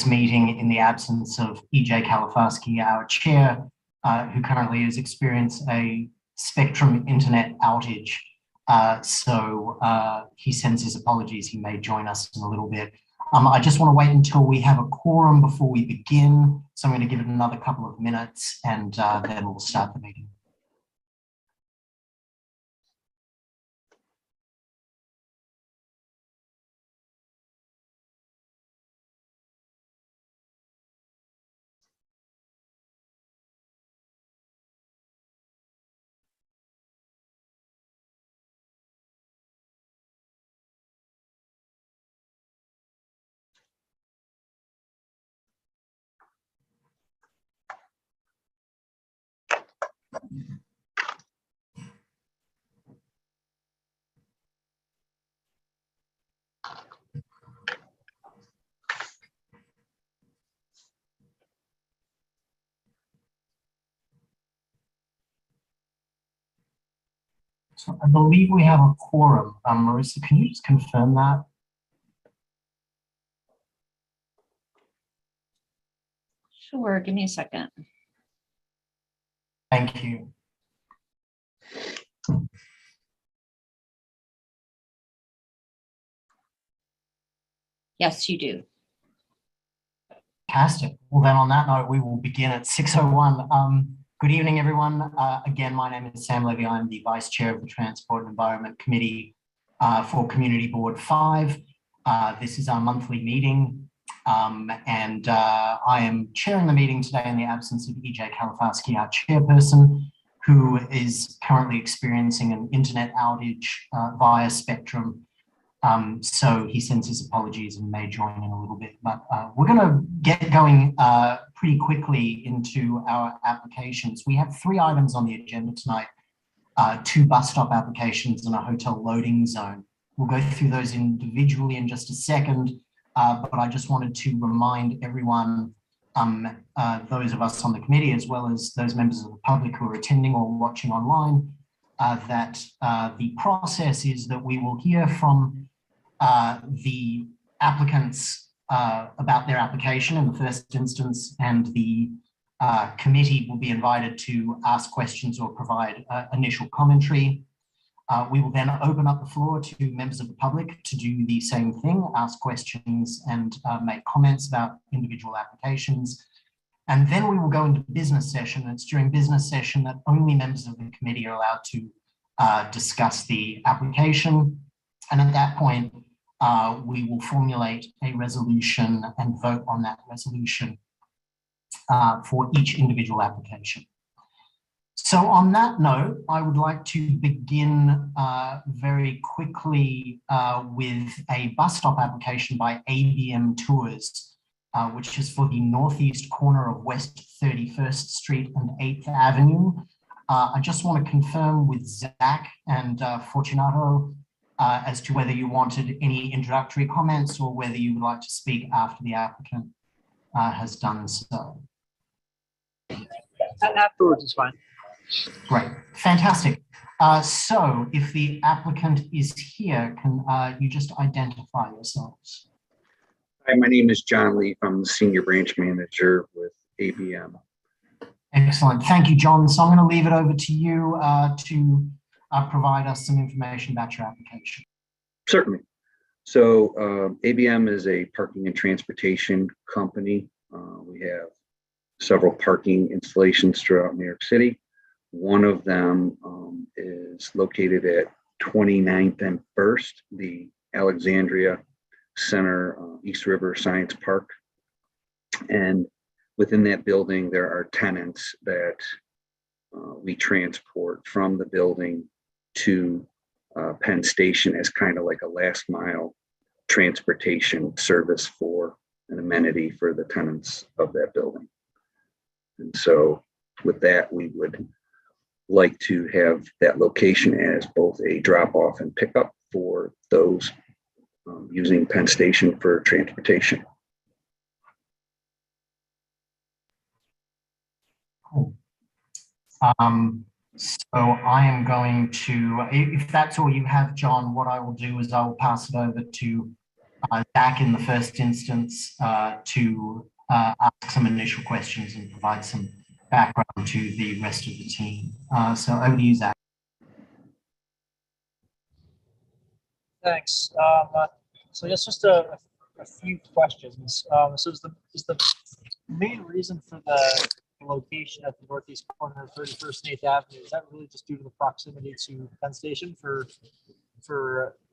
this meeting in the absence of E.J. Kalifarsky, our chair, who currently has experienced a Spectrum internet outage. So he sends his apologies. He may join us in a little bit. I just want to wait until we have a quorum before we begin. So I'm going to give it another couple of minutes and then we'll start the meeting. So I believe we have a quorum. Marissa, can you just confirm that? Sure, give me a second. Thank you. Yes, you do. Fantastic. Well, then on that note, we will begin at 6:01. Good evening, everyone. Again, my name is Sam Levy. I'm the Vice Chair of the Transport and Environment Committee for Community Board 5. This is our monthly meeting, and I am chairing the meeting today in the absence of E.J. Kalifarsky, our chairperson, who is currently experiencing an internet outage via Spectrum. So he sends his apologies and may join in a little bit, but we're going to get going pretty quickly into our applications. We have 3 items on the agenda tonight, 2 bus stop applications and a hotel loading zone. We'll go through those individually in just a second, but I just wanted to remind everyone, those of us on the committee, as well as those members of the public who are attending or watching online, that the process is that we will hear from the applicants about their application in the first instance, and the committee will be invited to ask questions or provide initial commentary. We will then open up the floor to members of the public to do the same thing, ask questions and make comments about individual applications. And then we will go into business session. It's during business session that only members of the committee are allowed to discuss the application. And at that point, we will formulate a resolution and vote on that resolution for each individual application. So on that note, I would like to begin very quickly with a bus stop application by ABM Tours, which is for the northeast corner of West 31st Street and 8th Avenue. I just want to confirm with Zach and Fortunato as to whether you wanted any introductory comments or whether you would like to speak after the applicant has done so. Afterwards is fine. Great, fantastic. So if the applicant is here, can you just identify yourselves? Hi, my name is John Leaf. I'm the Senior Branch Manager with ABM. Excellent, thank you, John. So I'm going to leave it over to you to provide us some information about your application. Certainly. So ABM is a parking and transportation company. We have several parking installations throughout New York City. One of them is located at 29th and 1st, the Alexandria Center, East River Science Park. And within that building, there are tenants that we transport from the building to Penn Station as kind of like a last mile transportation service for an amenity for the tenants of that building. And so with that, we would like to have that location as both a drop off and pickup for those using Penn Station for transportation. Cool. So I am going to, if that's all you have, John, what I will do is I will pass it over to Zach in the first instance to ask some initial questions and provide some background to the rest of the team. So over to you, Zach. Thanks. So I guess just a few questions. So is the main reason for the location at the northeast corner of 31st and 8th Avenue, is that really just due to the proximity to Penn Station for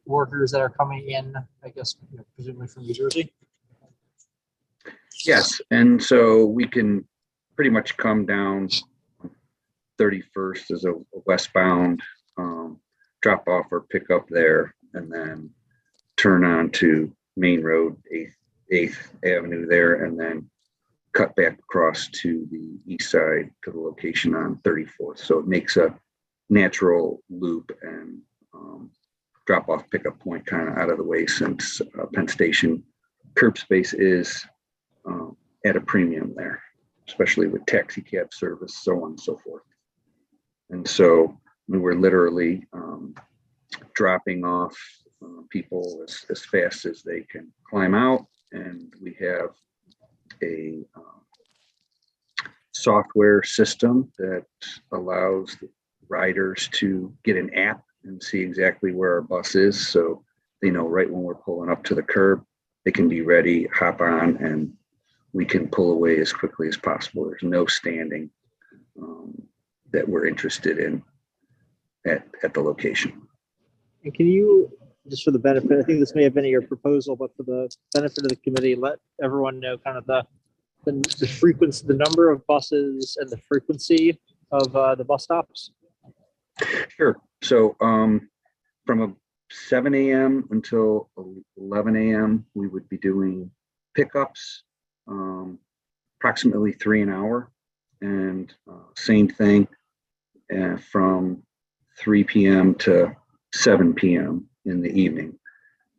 workers that are coming in, I guess, presumably from New Jersey? Yes, and so we can pretty much come down 31st as a westbound drop off or pick up there, and then turn on to Main Road, 8th Avenue there, and then cut back across to the east side to the location on 34th. So it makes a natural loop and drop off pickup point kind of out of the way, since Penn Station curb space is at a premium there, especially with taxi cab service, so on and so forth. And so we were literally dropping off people as fast as they can climb out. And we have a software system that allows the riders to get an app and see exactly where our bus is. So they know right when we're pulling up to the curb, they can be ready, hop on, and we can pull away as quickly as possible. There's no standing that we're interested in at the location. And can you, just for the benefit, I think this may have been your proposal, but for the benefit of the committee, let everyone know kind of the frequency, the number of buses and the frequency of the bus stops? Sure. So from 7 a.m. until 11 a.m., we would be doing pickups, approximately 3 an hour. And same thing from 3 p.m. to 7 p.m. in the evening.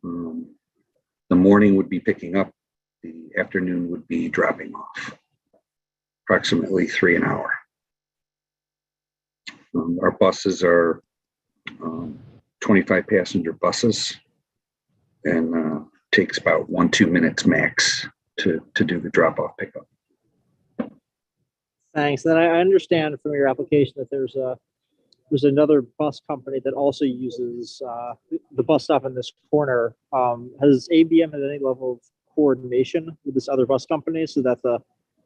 The morning would be picking up, the afternoon would be dropping off, approximately 3 an hour. Our buses are 25 passenger buses, and takes about 1-2 minutes max to do the drop off pickup. Thanks. Then I understand from your application that there's another bus company that also uses the bus stop in this corner. Has ABM had any level of coordination with this other bus company so that the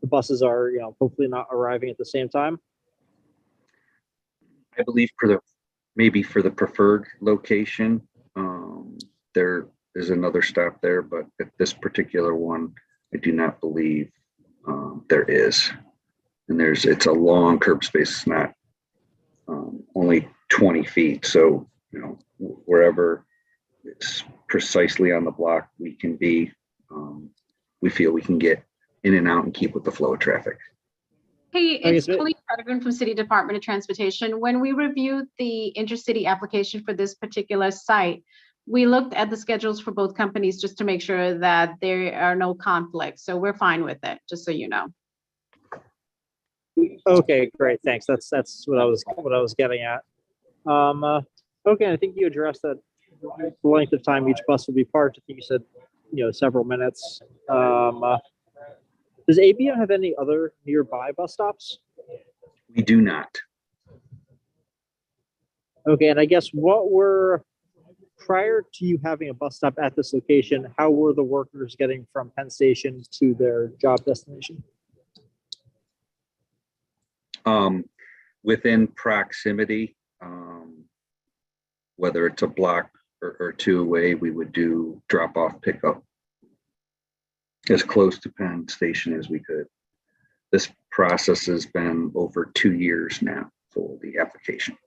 buses are, hopefully not arriving at the same time? I believe maybe for the preferred location, there is another stop there, but at this particular one, I do not believe there is. And it's a long curb space. It's not only 20 feet. So, wherever it's precisely on the block we can be, we feel we can get in and out and keep with the flow of traffic. Hey, it's Colleen Cardigan from City Department of Transportation. When we reviewed the intercity application for this particular site, we looked at the schedules for both companies just to make sure that there are no conflicts. So we're fine with it, just so you know. Okay, great. Thanks. That's what I was getting at. Okay, I think you addressed that the length of time each bus will be parked. I think you said, several minutes. Does ABM have any other nearby bus stops? We do not. Okay, and I guess prior to you having a bus stop at this location, how were the workers getting from Penn Station to their job destination? Within proximity, whether it's a block or 2 away, we would do drop off pickup as close to Penn Station as we could. This process has been over 2 years now for the application.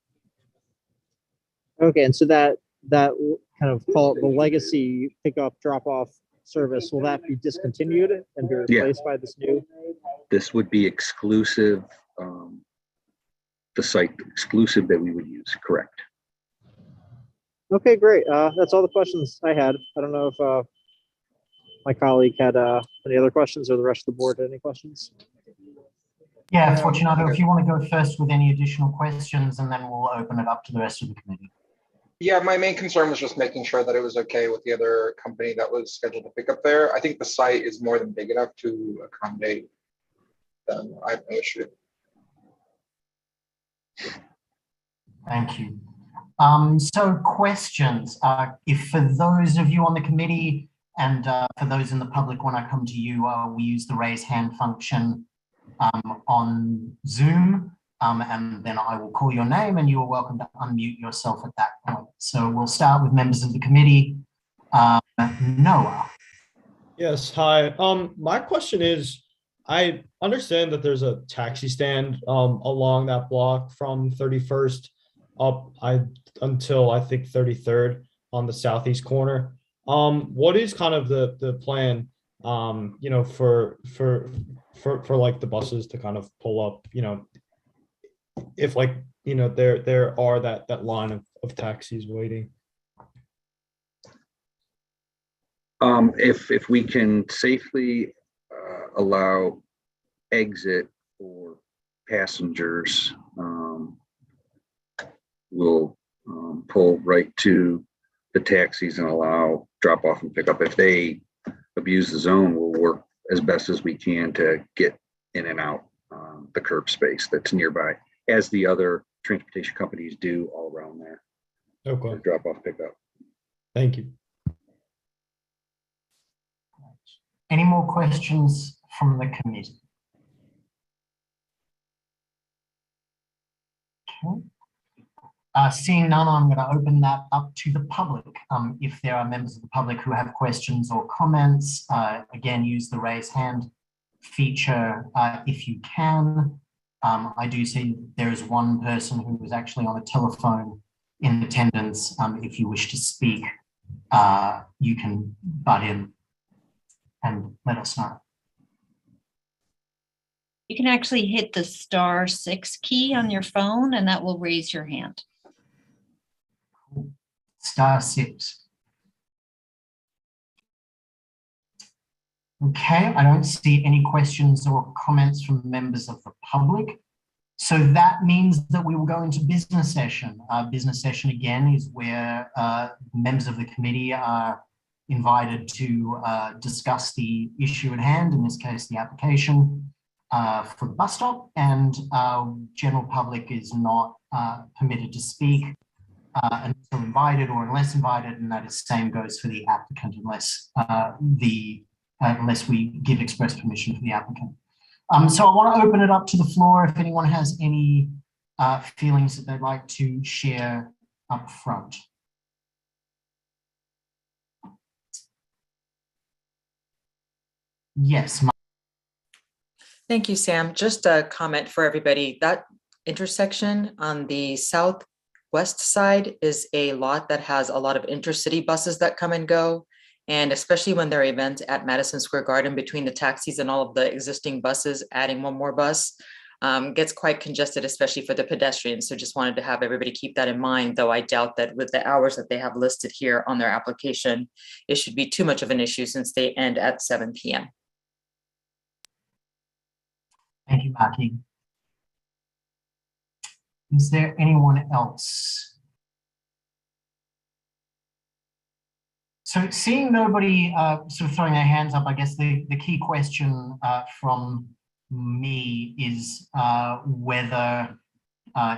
Okay, and so that kind of call it the legacy pickup drop off service, will that be discontinued and be replaced by this new? This would be exclusive, the site exclusive that we would use, correct? Okay, great. That's all the questions I had. I don't know if my colleague had any other questions, or the rest of the board had any questions. Yeah, Fortunato, if you want to go first with any additional questions, and then we'll open it up to the rest of the committee. Yeah, my main concern was just making sure that it was okay with the other company that was scheduled to pick up there. I think the site is more than big enough to accommodate them. I have no issue. Thank you. So questions, if for those of you on the committee and for those in the public, when I come to you, we use the raise hand function on Zoom, and then I will call your name and you are welcome to unmute yourself at that point. So we'll start with members of the committee. Noah. Yes, hi. My question is, I understand that there's a taxi stand along that block from 31st up until I think 33rd on the southeast corner. What is kind of the plan, you know, for like the buses to kind of pull up, you know, if like, you know, there are that line of taxis waiting. If we can safely allow exit for passengers, we'll pull right to the taxis and allow drop off and pick up. If they abuse the zone, we'll work as best as we can to get in and out the curb space that's nearby, as the other transportation companies do all around there. Okay, Drop off, pick up. thank you. Any more questions from the committee? Okay. Seeing none, I'm going to open that up to the public. If there are members of the public who have questions or comments, again, use the raise hand feature if you can. I do see there is one person who is actually on a telephone in attendance. If you wish to speak, you can butt in and let us know. You can actually hit the *6 key on your phone and that will raise your hand. *6. Okay, I don't see any questions or comments from members of the public. So that means that we will go into business session. Business session again is where members of the committee are invited to discuss the issue at hand, in this case, the application for the bus stop, and general public is not permitted to speak until invited or unless invited, and that is same goes for the applicant unless we give express permission for the applicant. So I want to open it up to the floor if anyone has any feelings that they'd like to share up front. Yes. Thank you, Sam. Just a comment for everybody. That intersection on the southwest side is a lot that has a lot of intercity buses that come and go. And especially when there are events at Madison Square Garden between the taxis and all of the existing buses, adding one more bus gets quite congested, especially for the pedestrians. So just wanted to have everybody keep that in mind, though I doubt that with the hours that they have listed here on their application, it should be too much of an issue since they end at 7 p.m. Thank you, Maki. Is there anyone else? So seeing nobody sort of throwing their hands up, I guess the key question from me is whether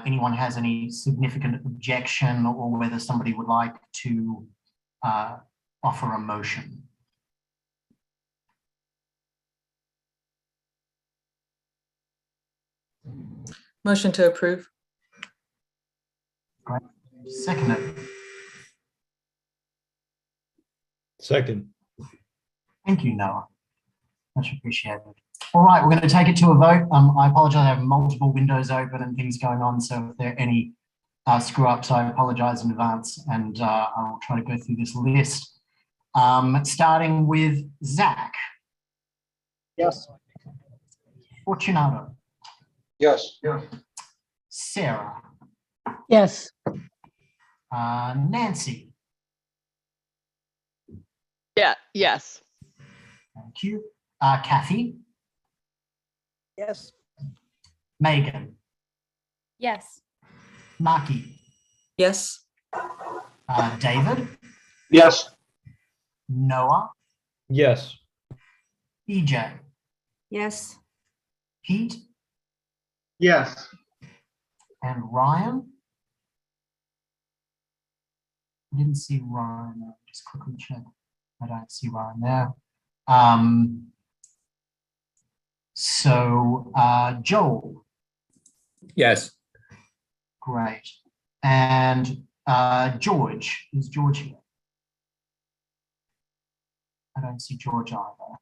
anyone has any significant objection or whether somebody would like to offer a motion. Motion to approve. Great. Second it. Second. Thank you, Noah. Much appreciated. All right, we're going to take it to a vote. I apologize, I have multiple windows open and things going on, so if there are any screw ups, I apologize in advance, and I will try to go through this list. Starting with Zach. Yes. Fortunato. Yes. Sarah. Yes. Nancy. Yeah. Yes. Thank you. Kathy. Yes. Megan. Yes. Maki. Yes. David, Yes. Noah, Yes. BJ, Yes. Pete, Yes. and Ryan. I didn't see Ryan. I'll just quickly check. I don't see Ryan there. So Joel, Yes. great. And George, is George here? I don't see George either.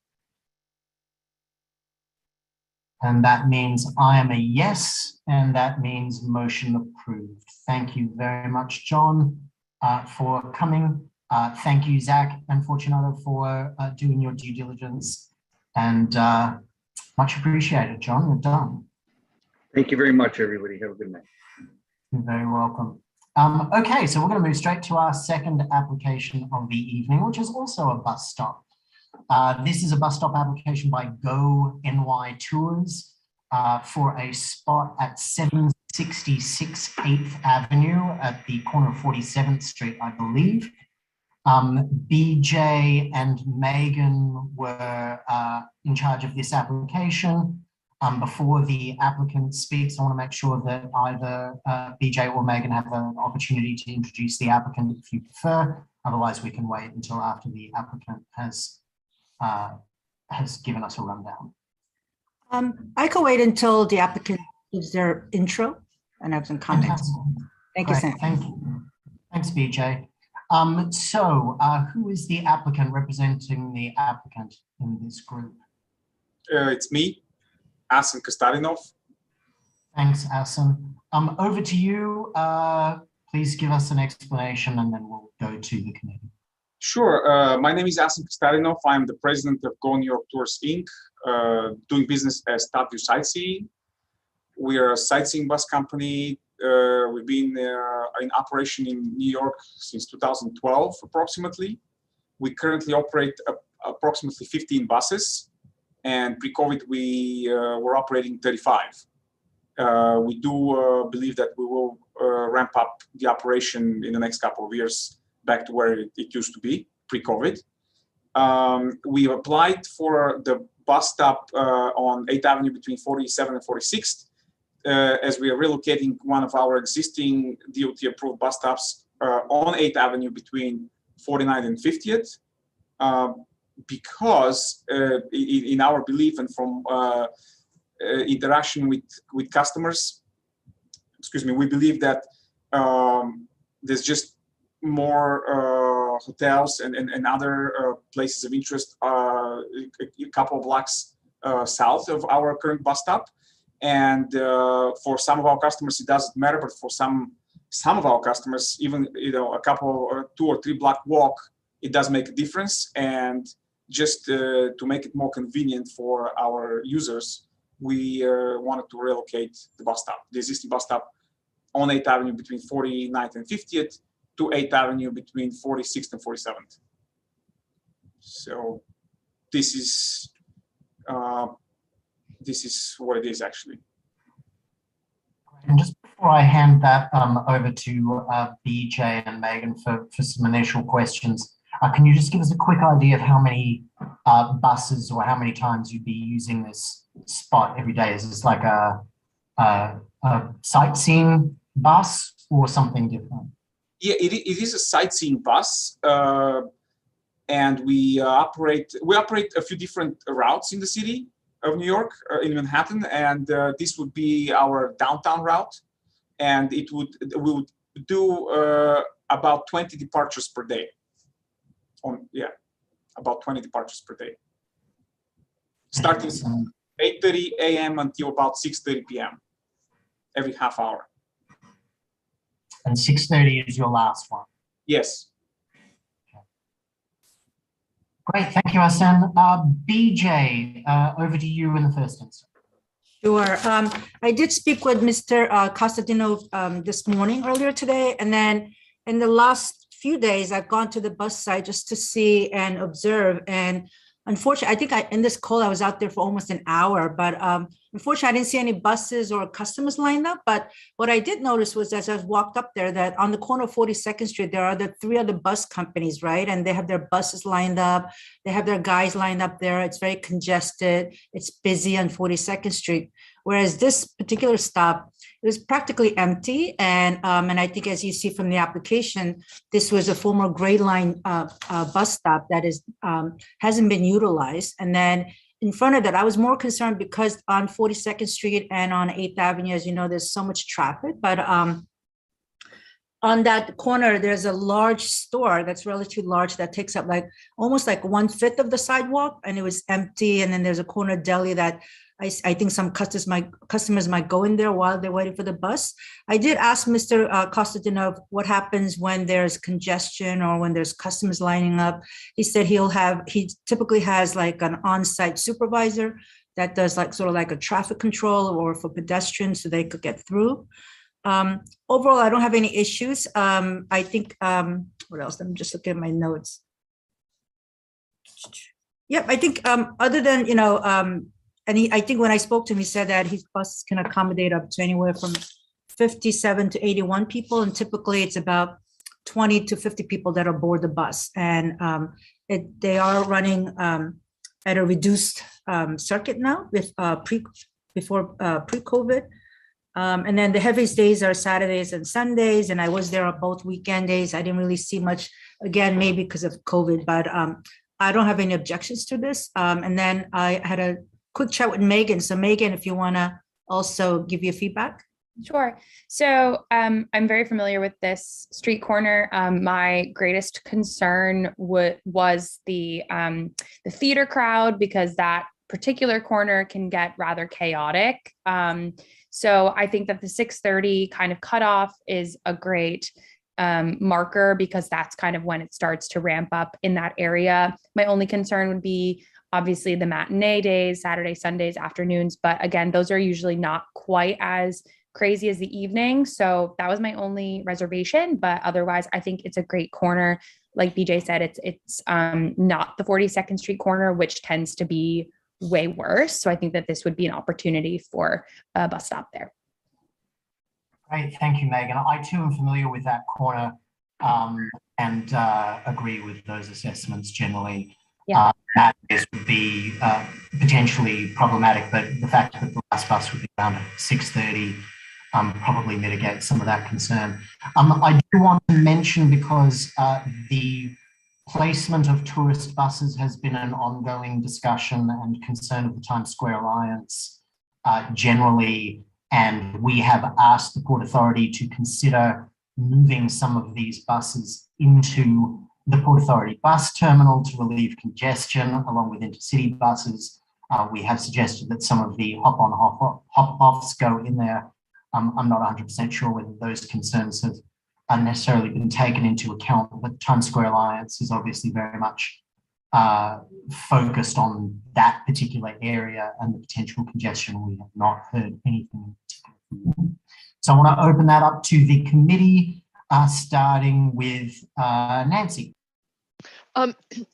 And that means I am a yes, and that means motion approved. Thank you very much, John, for coming. Thank you, Zach and Fortunato, for doing your due diligence. And much appreciated, John. You're done. Thank you very much, everybody. Have a good night. You're very welcome. Okay, so we're going to move straight to our second application of the evening, which is also a bus stop. This is a bus stop application by Go NY Tours for a spot at 766 8th Avenue at the corner of 47th Street, I believe. BJ and Megan were in charge of this application. Before the applicant speaks, I want to make sure that either BJ or Megan have an opportunity to introduce the applicant if you prefer. Otherwise, we can wait until after the applicant has given us a rundown. I could wait until the applicant gives their intro and have some comments. Thank you, Great, Sam. thank you. Thanks, BJ. Who is the applicant representing the applicant in this group? It's me, Asen Kostarinov. Thanks, Asen. Over to you. Please give us an explanation and then we'll go to the committee. Sure. My name is Asen Kostarinov. I'm the president of Go New York Tours, Inc., doing business as Stadview Sightseeing. We are a sightseeing bus company. We've been in operation in New York since 2012, approximately. We currently operate approximately 15 buses, and pre-COVID we were operating 35. We do believe that we will ramp up the operation in the next couple of years back to where it used to be pre-COVID. We applied for the bus stop on 8th Avenue between 47th and 46th. As we are relocating one of our existing DOT-approved bus stops on 8th Avenue between 49th and 50th, because in our belief and from interaction with customers, we believe that there's just more hotels and other places of interest a couple of blocks south of our current bus stop. And for some of our customers, it doesn't matter, but for some of our customers, even a couple or 2 or 3 block walk, it does make a difference. And just to make it more convenient for our users, we wanted to relocate the bus stop, the existing bus stop on 8th Avenue between 49th and 50th to 8th Avenue between 46th and 47th. So this is what it is actually. And just before I hand that over to BJ and Megan for some initial questions, can you just give us a quick idea of how many buses or how many times you'd be using this spot every day? Is this like a sightseeing bus or something different? Yeah, it is a sightseeing bus, and we operate a few different routes in the city of New York, in Manhattan, and this would be our downtown route, and we would do about 20 departures per day. About 20 departures per day, starting 8:30 a.m. until about 6:30 p.m. every half hour. And 6:30 is your last one? Yes. Great, thank you, Asen. BJ, over to you in the first instance. Sure. I did speak with Mr. Costadino this morning, earlier today, and then in the last few days, I've gone to the bus site just to see and observe. And unfortunately, I think in this call, I was out there for almost an hour, but unfortunately, I didn't see any buses or customers lined up. But what I did notice was as I walked up there, that on the corner of 42nd Street, there are the 3 other bus companies, right? And they have their buses lined up. They have their guys lined up there. It's very congested. It's busy on 42nd Street. Whereas this particular stop, it was practically empty. And I think as you see from the application, this was a former Gray Line bus stop that is hasn't been utilized. And then in front of that, I was more concerned because on 42nd Street and on 8th Avenue, as you know, there's so much traffic. But on that corner, there's a large store that's relatively large that takes up like almost like 1/5 of the sidewalk, and it was empty. And then there's a corner deli that I think some customers might go in there while they're waiting for the bus. I did ask Mr. Costantino what happens when there's congestion or when there's customers lining up. He said he typically has like an on-site supervisor that does like sort of like a traffic control or for pedestrians so they could get through. Overall, I don't have any issues. I think, what else? Let me just look at my notes. Yep, I think other than, and I think when I spoke to him, he said that his bus can accommodate up to anywhere from 57 to 81 people. And typically it's about 20 to 50 people that are aboard the bus. And they are running at a reduced circuit now with before pre-COVID. And then the heaviest days are Saturdays and Sundays. And I was there on both weekend days. I didn't really see much, again, maybe because of COVID, but I don't have any objections to this. And then I had a quick chat with Megan. So Megan, if you want to also give your feedback. Sure. So I'm very familiar with this street corner. My greatest concern was the theater crowd, because that particular corner can get rather chaotic. So I think that the 6:30 kind of cutoff is a great marker, because that's kind of when it starts to ramp up in that area. My only concern would be obviously the matinee days, Saturday, Sundays, afternoons. But again, those are usually not quite as crazy as the evening. So that was my only reservation. But otherwise, I think it's a great corner. Like BJ said, it's not the 42nd Street corner, which tends to be way worse. So I think that this would be an opportunity for a bus stop there. Great, thank you, Megan. I too am familiar with that corner and agree with those assessments generally. Yeah. That this would be potentially problematic, but the fact that the last bus would be around 6:30 probably mitigates some of that concern. I do want to mention, because the placement of tourist buses has been an ongoing discussion and concern of the Times Square Alliance generally, and we have asked the Port Authority to consider moving some of these buses into the Port Authority bus terminal to relieve congestion along with intercity buses. We have suggested that some of the hop-on, hop-offs go in there. I'm not 100% sure whether those concerns have unnecessarily been taken into account, but Times Square Alliance is obviously very much focused on that particular area and the potential congestion. We have not heard anything in particular. So I want to open that up to the committee, starting with Nancy.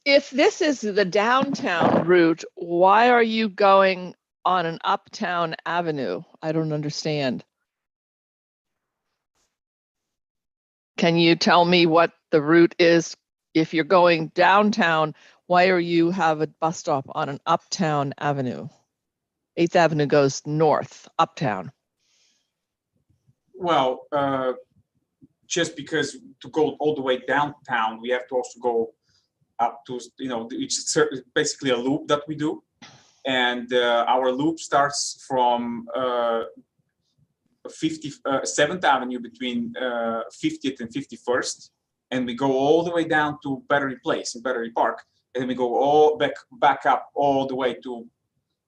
If this is the downtown route, why are you going on an uptown avenue? I don't understand. Can you tell me what the route is? If you're going downtown, why are you have a bus stop on an uptown avenue? 8th Avenue goes north, uptown. Well, just because to go all the way downtown, we have to also go up to, it's basically a loop that we do. And our loop starts from 7th Avenue between 50th and 51st. And we go all the way down to Battery Place in Battery Park. And then we go all back up all the way to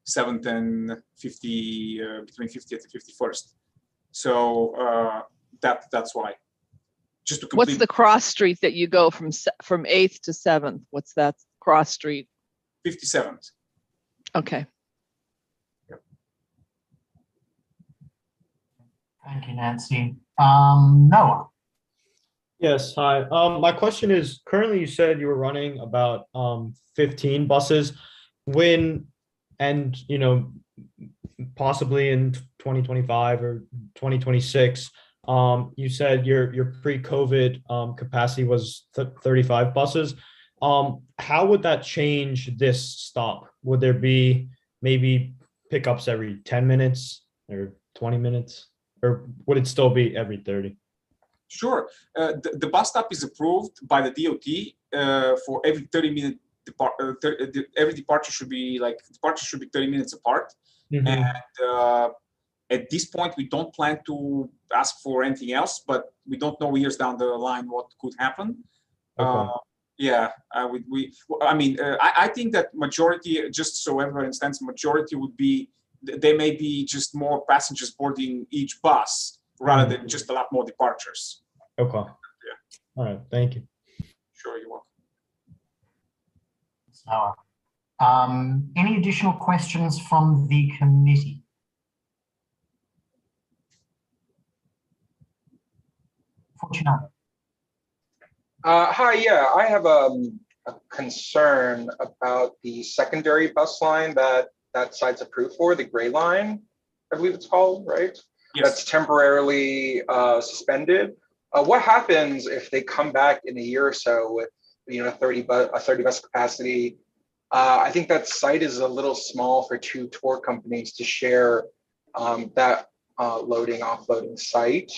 7th and 50, between 50th and 51st. So that's why. Just to complete. What's the cross street that you go from 8th to 7th? What's that cross street? 57th. Okay. Yep. Thank you, Nancy. Noah. Yes, hi. My question is, currently you said you were running about 15 buses. when, and possibly in 2025 or 2026, you said your pre-COVID capacity was 35 buses. How would that change this stop? Would there be maybe pickups every 10 minutes or 20 minutes, or would it still be every 30? Sure. The bus stop is approved by the DOT for every 30-minute every departure should be 30 minutes apart. Mhm. And at this point, we don't plan to ask for anything else, but we don't know years down the line what could happen. Okay. I think that majority, just so everyone understands, majority would be, there may be just more passengers boarding each bus rather than just a lot more departures. Okay. Yeah. All right. Thank you. Sure, you're welcome. Any additional questions from the committee? Fortunato. Hi, yeah, I have a concern about the secondary bus line that site's approved for, the gray line, I believe it's called, right? Yes. That's temporarily suspended. What happens if they come back in a year or so with 30 bus capacity? I think that site is a little small for two tour companies to share that loading, offloading site.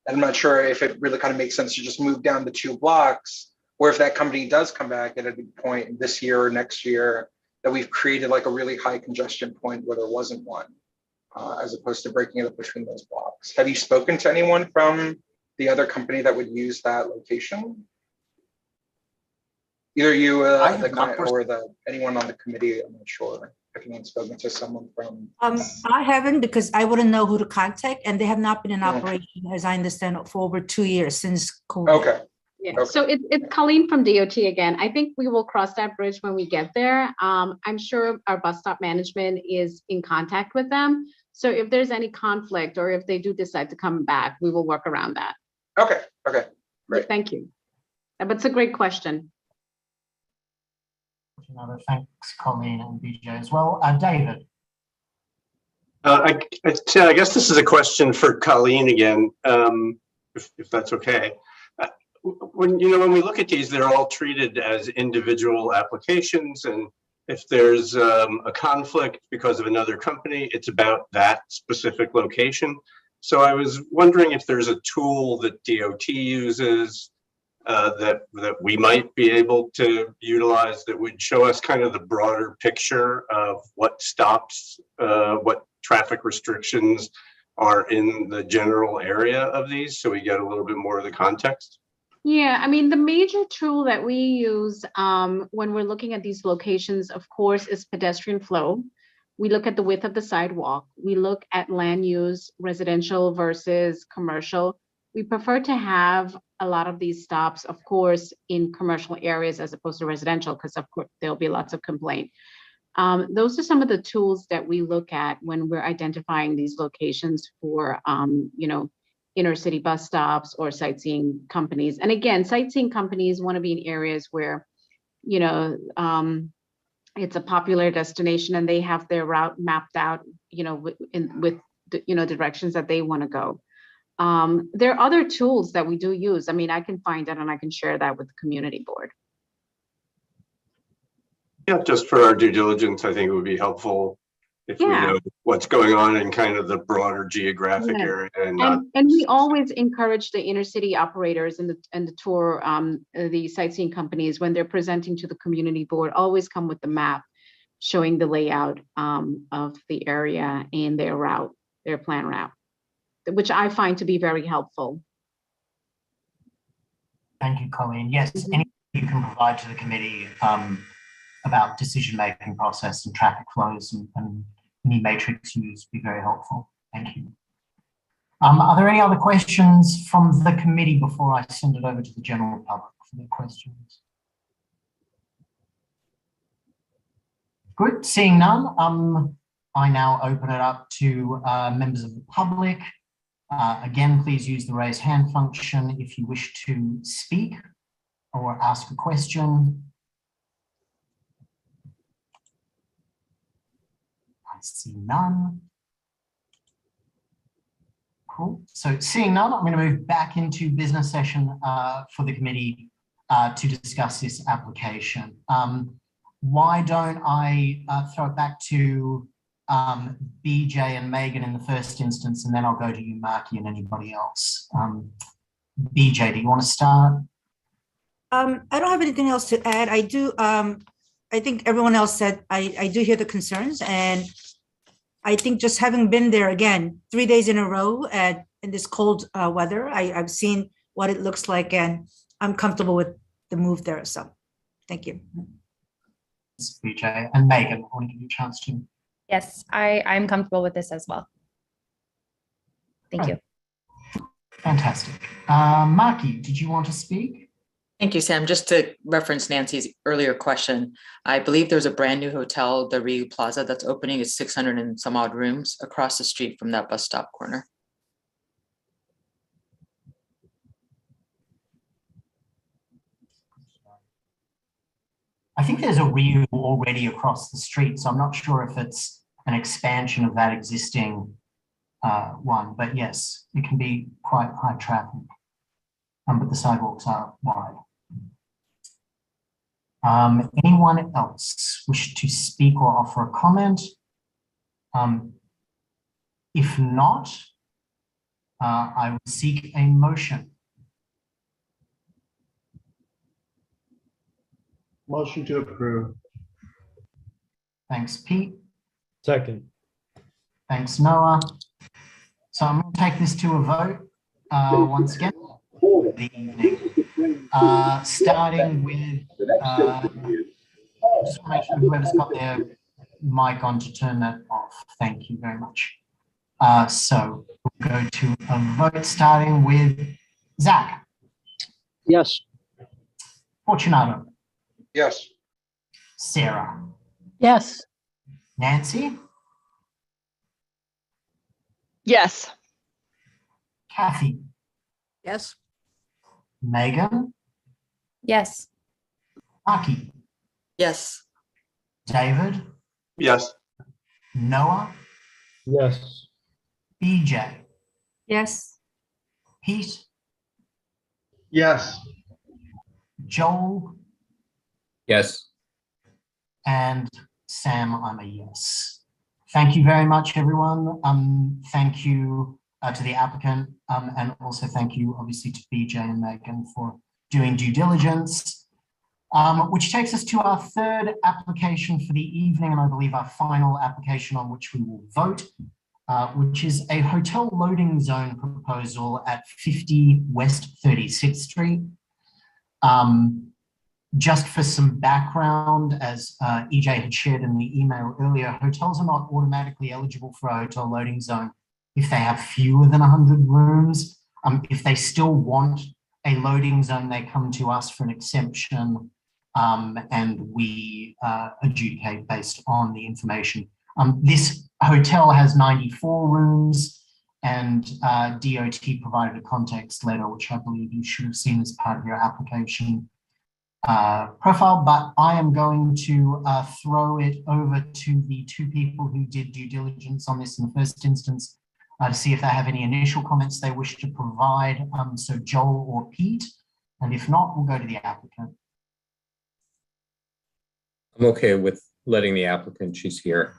I'm not sure if it really kind of makes sense to just move down the 2 blocks, or if that company does come back at a point this year or next year, that we've created like a really high congestion point where there wasn't one, as opposed to breaking it up between those blocks. Have you spoken to anyone from the other company that would use that location? Either you, the client, or anyone on the committee. I'm not sure if anyone's spoken to someone from. I haven't, because I wouldn't know who to contact, and they have not been in operation, as I understand, for over 2 years since COVID. Okay. Yeah, Okay. so it's Colleen from DOT again. I think we will cross that bridge when we get there. I'm sure our bus stop management is in contact with them. So if there's any conflict, or if they do decide to come back, we will work around that. Okay. Okay. Great. Thank you. But it's a great question. Thanks, Colleen and BJ as well. David. I guess this is a question for Colleen again, if that's okay. When we look at these, they're all treated as individual applications, and if there's a conflict because of another company, it's about that specific location. So I was wondering if there's a tool that DOT uses that we might be able to utilize that would show us kind of the broader picture of what stops, what traffic restrictions are in the general area of these, so we get a little bit more of the context. Yeah, I mean, the major tool that we use when we're looking at these locations, of course, is pedestrian flow. We look at the width of the sidewalk. We look at land use, residential versus commercial. We prefer to have a lot of these stops, of course, in commercial areas as opposed to residential, because of course there'll be lots of complaint. Those are some of the tools that we look at when we're identifying these locations for, inner city bus stops or sightseeing companies. And again, sightseeing companies want to be in areas where, it's a popular destination and they have their route mapped out, with the directions that they want to go. There are other tools that we do use. I mean, I can find that and I can share that with the community board. Yeah, just for our due diligence, I think it would be helpful if we know what's going on in kind of the broader geographic area. And we always encourage the inner city operators and the tour, the sightseeing companies, when they're presenting to the community board, always come with the map showing the layout of the area and their route, their plan route, which I find to be very helpful. Thank you, Colleen. Yes, anything you can provide to the committee about decision-making process and traffic flows and any matrix used would be very helpful. Thank you. Are there any other questions from the committee before I send it over to the general public for their questions? Good, seeing none, I now open it up to members of the public. Again, please use the raise hand function if you wish to speak or ask a question. I see none. Cool. So seeing none, I'm going to move back into business session for the committee to discuss this application. Why don't I throw it back to BJ and Megan in the first instance, and then I'll go to you, Marky, and anybody else. BJ, do you want to start? I don't have anything else to add. I do, I think everyone else said, I do hear the concerns, and I think just having been there again, 3 days in a row in this cold weather, I've seen what it looks like, and I'm comfortable with the move there. So thank you. BJ and Megan, I want to give you a chance to. Yes, I'm comfortable with this as well. Thank you. Fantastic. Marky, did you want to speak? Thank you, Sam. Just to reference Nancy's earlier question, I believe there's a brand new hotel, the Ryu Plaza, that's opening. It's 600 and some odd rooms across the street from that bus stop corner. I think there's a Ryu already across the street, so I'm not sure if it's an expansion of that existing one, but yes, it can be quite high traffic, but the sidewalks are wide. Anyone else wish to speak or offer a comment? If not, I will seek a motion. Motion to approve. Thanks, Pete. Second. Thanks, Noah. So I'm going to take this to a vote once again for the evening. Starting with, just make sure whoever's got their mic on to turn that off. Thank you very much. So we'll go to a vote starting with Zach. Yes. Fortunato. Yes. Sarah. Yes. Nancy. Yes. Kathy. Yes. Megan. Yes. Marky. Yes. David. Yes. Noah. Yes. BJ. Yes. Pete. Yes. Joel. Yes. And Sam, I'm a yes. Thank you very much, everyone. Thank you to the applicant, and also thank you, obviously, to BJ and Megan for doing due diligence, which takes us to our third application for the evening, and I believe our final application on which we will vote, which is a hotel loading zone proposal at 50 West 36th Street. Just for some background, as EJ had shared in the email earlier, hotels are not automatically eligible for a hotel loading zone if they have fewer than 100 rooms. If they still want a loading zone, they come to us for an exemption, and we adjudicate based on the information. This hotel has 94 rooms, and DOT provided a context letter, which I believe you should have seen as part of your application profile, but I am going to throw it over to the two people who did due diligence on this in the first instance to see if they have any initial comments they wish to provide. So Joel or Pete, and if not, we'll go to the applicant. I'm okay with letting the applicant, she's here,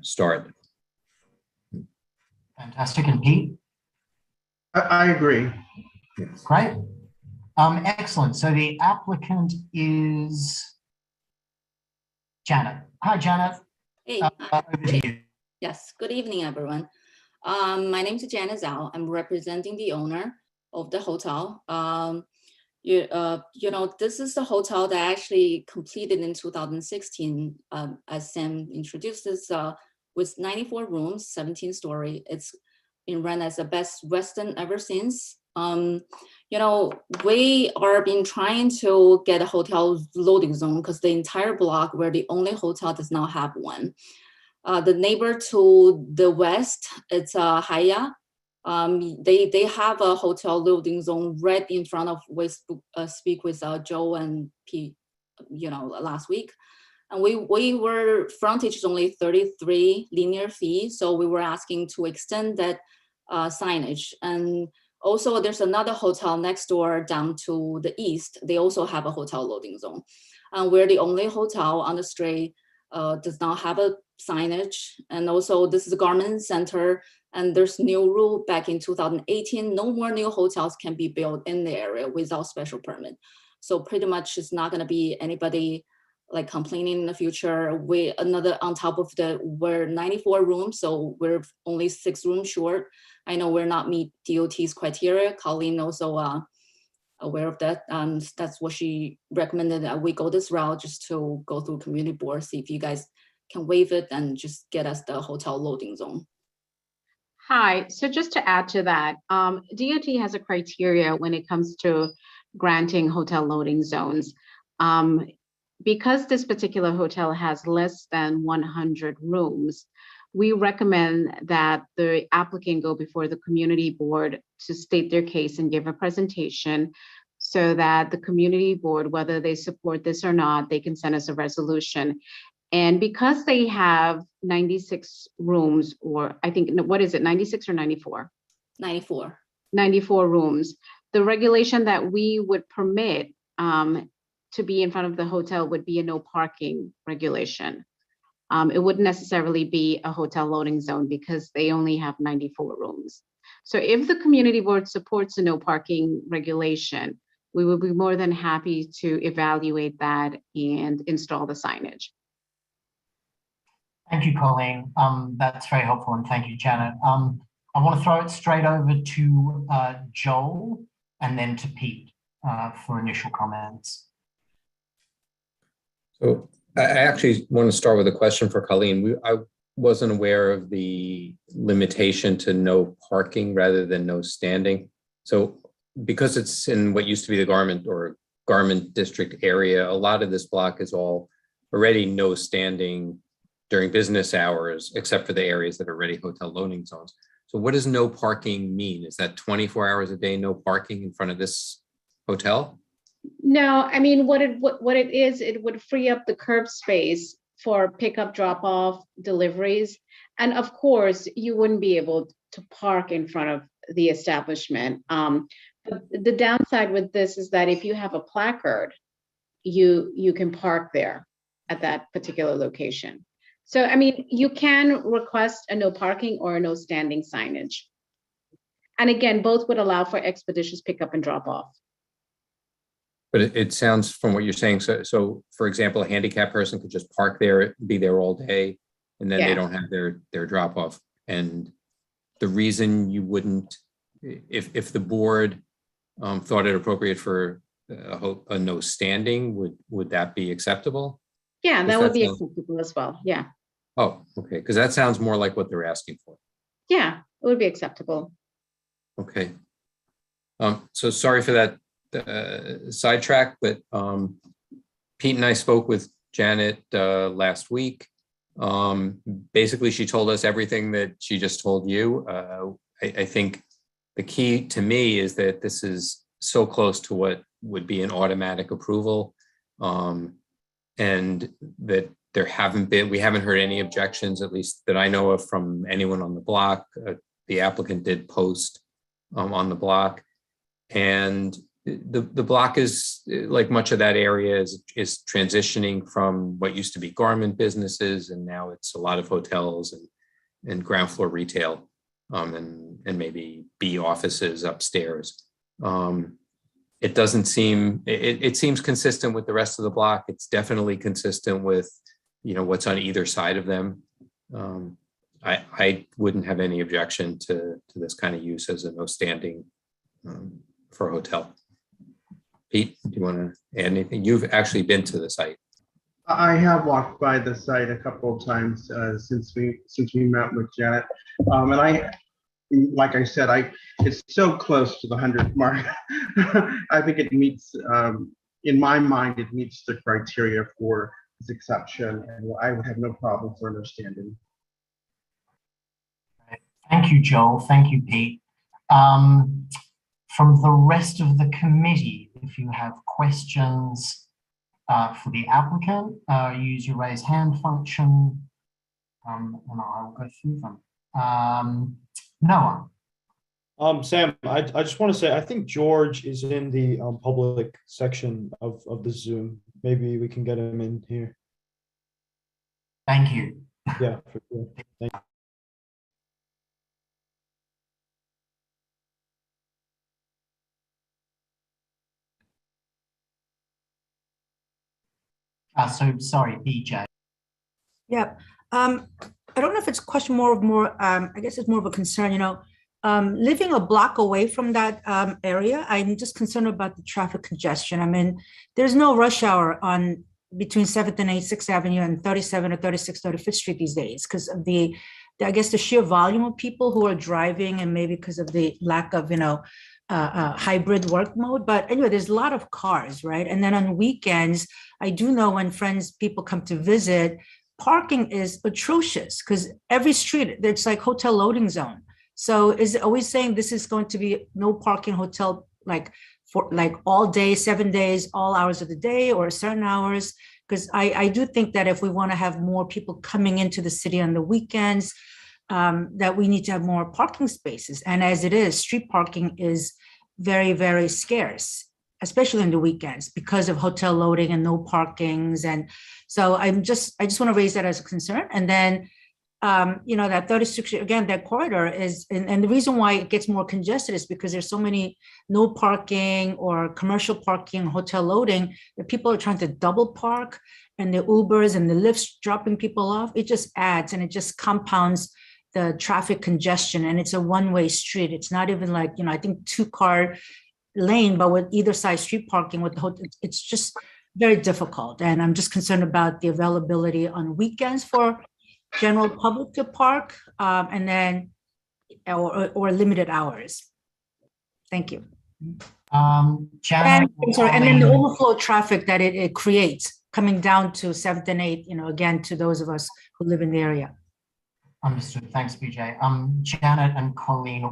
start. Fantastic. And Pete? I agree. Great. Excellent. So the applicant is Janet. Hi, Janet. Hey, over to you. yes, good evening, everyone. My name is Janet Zhao. I'm representing the owner of the hotel. You know, this is the hotel that actually completed in 2016, as Sam introduced this, with 94 rooms, 17-story. It's been run as the best Western ever since. You know, we are been trying to get a hotel loading zone because the entire block, we're the only hotel does not have one. The neighbor to the west, it's Haya. They have a hotel loading zone right in front of we speak with Joe and Pete, you know, last week. And we were, frontage is only 33 linear feet. So we were asking to extend that signage. And also there's another hotel next door down to the east. They also have a hotel loading zone. And we're the only hotel on the street does not have a signage. And also this is a garment center, and there's new rule back in 2018, no more new hotels can be built in the area without special permit. So pretty much it's not gonna be anybody like complaining in the future. We another on top of we're 94 rooms, so we're only 6 rooms short. I know we're not meet DOT's criteria. Colleen also aware of that. That's what she recommended, that we go this route just to go through community board, see if you guys can waive it and just get us the hotel loading zone. Hi, so just to add to that, DOT has a criteria when it comes to granting hotel loading zones. Because this particular hotel has less than 100 rooms, we recommend that the applicant go before the community board to state their case and give a presentation so that the community board, whether they support this or not, they can send us a resolution. And because they have 96 rooms, or I think, what is it, 96 or 94? 94. 94 rooms. The regulation that we would permit to be in front of the hotel would be a no parking regulation. It wouldn't necessarily be a hotel loading zone because they only have 94 rooms. So if the community board supports a no parking regulation, we would be more than happy to evaluate that and install the signage. Thank you, Colleen. That's very helpful, and thank you, Janet. I want to throw it straight over to Joel and then to Pete for initial comments. So I actually want to start with a question for Colleen. I wasn't aware of the limitation to no parking rather than no standing. So because it's in what used to be the garment district area, a lot of this block is all already no standing during business hours, except for the areas that are already hotel loading zones. So what does no parking mean? Is that 24 hours a day, no parking in front of this hotel? No, I mean, what it is, it would free up the curb space for pickup, drop off, deliveries. And of course, you wouldn't be able to park in front of the establishment. But the downside with this is that if you have a placard, you can park there at that particular location. So, I mean, you can request a no parking or a no standing signage. And again, both would allow for expeditious pickup and drop off. But it sounds from what you're saying, so for example, a handicapped person could just park there, be there all day, and then they don't have their drop off. And the reason you wouldn't, if the board thought it appropriate for a no standing, would that be acceptable? Yeah, that would be acceptable as well. Yeah. Oh, okay, because that sounds more like what they're asking for. Yeah, it would be acceptable. Okay. So sorry for that sidetrack, but Pete and I spoke with Janet last week. Basically, she told us everything that she just told you. I think the key to me is that this is so close to what would be an automatic approval, and that we haven't heard any objections, at least that I know of, from anyone on the block. The applicant did post on the block, and the block is, like much of that area, is transitioning from what used to be garment businesses, and now it's a lot of hotels and ground floor retail, and maybe B offices upstairs. It doesn't seem, it seems consistent with the rest of the block. It's definitely consistent with, what's on either side of them. I wouldn't have any objection to this kind of use as a no standing for a hotel. Pete, do you want to add anything? You've actually been to the site. I have walked by the site a couple of times since we met with Janet, and like I said, it's so close to the 100 mark. I think it meets, in my mind, it meets the criteria for this exception, and I would have no problem for understanding. Thank you, Joel. Thank you, Pete. From the rest of the committee, if you have questions for the applicant. Use your raise hand function, and I will go through them. Noah. Sam, I just want to say, I think George is in the public section of the Zoom. Maybe we can get him in here. Thank you. Yeah, for sure. Thank you. So sorry, BJ. Yeah. I don't know if it's a question I guess it's more of a concern, living a block away from that area, I'm just concerned about the traffic congestion. I mean, there's no rush hour on between 7th and 8th, 6th Avenue and 37 or 36, 35th Street these days because of I guess the sheer volume of people who are driving and maybe because of the lack of, hybrid work mode. But anyway, there's a lot of cars, right? And then on weekends, I do know when people come to visit, parking is atrocious because every street, it's like hotel loading zone. So is it always saying this is going to be no parking hotel, for all day, 7 days, all hours of the day or certain hours? Because I do think that if we want to have more people coming into the city on the weekends, that we need to have more parking spaces. And as it is, street parking is very, very scarce, especially in the weekends because of hotel loading and no parkings. And so I just want to raise that as a concern. And then, that 36, again, that corridor is, and the reason why it gets more congested is because there's so many no parking or commercial parking, hotel loading, that people are trying to double park, and the Ubers and the Lyfts dropping people off. It just adds and it just compounds the traffic congestion, and it's a one-way street. It's not even I think 2-car lane, but with either side street parking with the hotel, it's just very difficult. And I'm just concerned about the availability on weekends for general public to park, and then or limited hours. Thank you. Janet, and then the overflow traffic that it creates coming down to 7th and 8th, again, to those of us who live in the area. Understood. Thanks, BJ. Janet and Colleen,